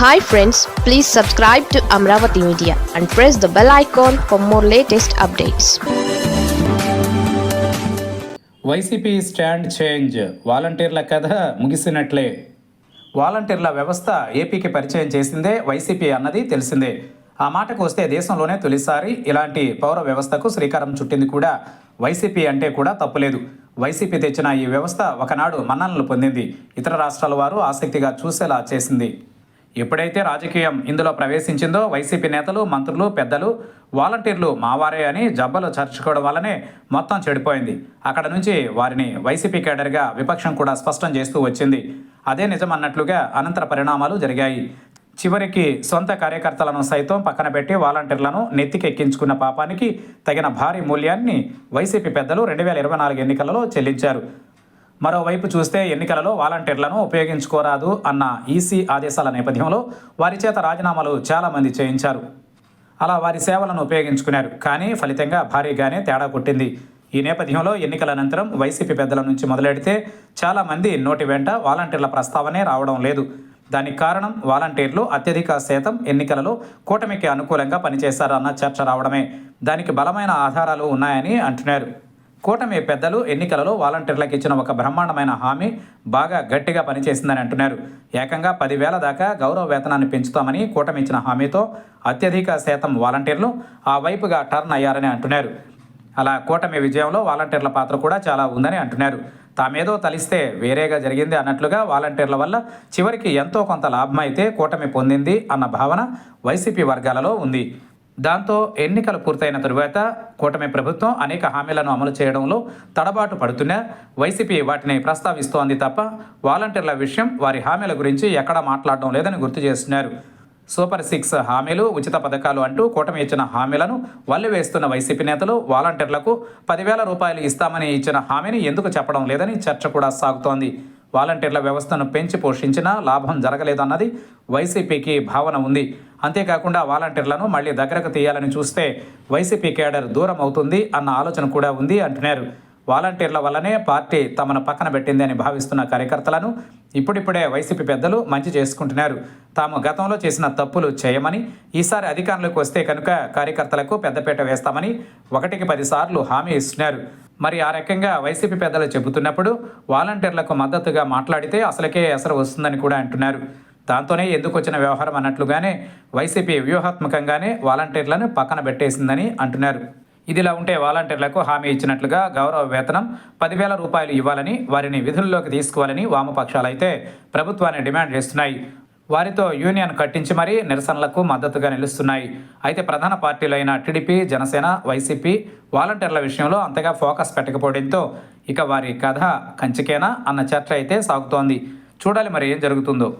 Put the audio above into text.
Hi friends, please subscribe to Amravati Media and press the bell icon for more latest updates. YCP stand change, వాలంటీర్ల కథ ముగిసినట్లే. వాలంటీర్ల వ్యవస్థ ఏపీకి పరిచయం చేసిందే వైసీపీ అన్నది తెలిసిందే. ఆ మాటకు వస్తే దేశంలోనే తొలిసారి ఇలాంటి పౌర వ్యవస్థకు శ్రీకారం చుట్టింది కూడా వైసీపీ అంటే కూడా తప్పులేదు. వైసీపీ తెచ్చిన ఈ వ్యవస్థ ఒకనాడు మన్ననలు పొందింది. ఇతర రాష్ట్రాల వారు ఆసక్తిగా చూసేలా చేసింది. ఎప్పుడైతే రాజకీయం ఇందులో ప్రవేశించిందో వైసీపీ నేతలు, మంత్రులు, పెద్దలు వాలంటీర్లు మావారే అని జబ్బలు చర్చుకోవడం వల్లనే మొత్తం చెడిపోయింది. అక్కడ నుంచి వారిని వైసీపీ కేడర్గా విపక్షం కూడా స్పష్టం చేస్తూ వచ్చింది. అదే నిజమన్నట్లుగా అనంతర పరిణామాలు జరిగాయి. చివరికి సొంత కార్యకర్తలను సైతం పక్కన పెట్టి వాలంటీర్లను నెత్తికెక్కించుకున్న పాపానికి తగిన భారీ మూల్యాన్ని వైసీపీ పెద్దలు 2024 ఎన్నికలలో చెల్లించారు. మరోవైపు చూస్తే ఎన్నికలలో వాలంటీర్లను ఉపయోగించుకోరాదు అన్న ఈసీ ఆదేశాల నేపథ్యంలో వారి చేత రాజీనామాలు చాలామంది చేయించారు. అలా వారి సేవలను ఉపయోగించుకున్నారు. కానీ ఫలితంగా భారీగానే తేడా కొట్టింది. ఈ నేపథ్యంలో ఎన్నికల అనంతరం వైసీపీ పెద్దల నుంచి మొదలెడితే చాలామంది నోటి వెంట వాలంటీర్ల ప్రస్తావనే రావడం లేదు. దానికి కారణం వాలంటీర్లు అత్యధిక శాతం ఎన్నికలలో కూటమికి అనుకూలంగా పనిచేశారన్న చర్చ రావడమే. దానికి బలమైన ఆధారాలు ఉన్నాయని అంటున్నారు. కూటమి పెద్దలు ఎన్నికలలో వాలంటీర్లకు ఇచ్చిన ఒక బ్రహ్మాండమైన హామీ బాగా గట్టిగా పనిచేసిందని అంటున్నారు. ఏకంగా 10,000 దాకా గౌరవ వేతనాన్ని పెంచుతామని కూటమి ఇచ్చిన హామీతో అత్యధిక శాతం వాలంటీర్లు ఆ వైపుగా టర్న్ అయ్యారని అంటున్నారు. అలా కూటమి విజయంలో వాలంటీర్ల పాత్ర కూడా చాలా ఉందని అంటున్నారు. తామేదో తలిస్తే వేరేగా జరిగింది అన్నట్లుగా వాలంటీర్ల వల్ల చివరికి ఎంతో కొంత లాభం అయితే కూటమి పొందింది అన్న భావన వైసీపీ వర్గాలలో ఉంది. దాంతో ఎన్నికలు పూర్తయిన తరువాత కూటమి ప్రభుత్వం అనేక హామీలను అమలు చేయడంలో తడబాటు పడుతున్నా వైసీపీ వాటిని ప్రస్తావిస్తోంది తప్ప వాలంటీర్ల విషయం, వారి హామీల గురించి ఎక్కడా మాట్లాడడం లేదని గుర్తు చేస్తున్నారు. సూపర్ 6 హామీలు, ఉచిత పథకాలు అంటూ కూటమి ఇచ్చిన హామీలను వల్లివేస్తున్న వైసీపీ నేతలు వాలంటీర్లకు 10,000 రూపాయలు ఇస్తామని ఇచ్చిన హామీని ఎందుకు చెప్పడం లేదని చర్చ కూడా సాగుతోంది. వాలంటీర్ల వ్యవస్థను పెంచి పోషించినా లాభం జరగలేదన్నది వైసీపీకి భావన ఉంది. అంతేకాకుండా వాలంటీర్లను మళ్లీ దగ్గరకు తీయాలని చూస్తే వైసీపీ కేడర్ దూరం అవుతుంది అన్న ఆలోచన కూడా ఉంది అంటున్నారు. వాలంటీర్ల వల్లనే పార్టీ తమను పక్కన పెట్టింది అని భావిస్తున్న కార్యకర్తలను ఇప్పుడిప్పుడే వైసీపీ పెద్దలు మంచి చేసుకుంటున్నారు. తాము గతంలో చేసిన తప్పులు చేయమని, ఈసారి అధికారంలోకి వస్తే కనుక కార్యకర్తలకు పెద్దపీట వేస్తామని 1కి 10 సార్లు హామీ ఇస్తున్నారు. మరి ఆ రకంగా వైసీపీ పెద్దలు చెబుతున్నప్పుడు వాలంటీర్లకు మద్దతుగా మాట్లాడితే అసలుకే ఎసరు వస్తుందని కూడా అంటున్నారు. దాంతోనే ఎందుకు వచ్చిన వ్యవహారం అన్నట్లుగానే వైసీపీ వ్యూహాత్మకంగానే వాలంటీర్లను పక్కన పెట్టేసిందని అంటున్నారు. ఇదిలా ఉంటే వాలంటీర్లకు హామీ ఇచ్చినట్లుగా గౌరవ వేతనం 10,000 రూపాయలు ఇవ్వాలని, వారిని విధుల్లోకి తీసుకోవాలని వామపక్షాలైతే ప్రభుత్వాన్ని డిమాండ్ చేస్తున్నాయి. వారితో యూనియన్ కట్టించి మరీ నిరసనలకు మద్దతుగా నిలుస్తున్నాయి. అయితే ప్రధాన పార్టీలైన టీడీపీ, జనసేన, వైసీపీ వాలంటీర్ల విషయంలో అంతగా ఫోకస్ పెట్టకపోవడంతో ఇక వారి కథ కంచికేనా అన్న చర్చ అయితే సాగుతోంది. చూడాలి మరి ఏం జరుగుతుందో.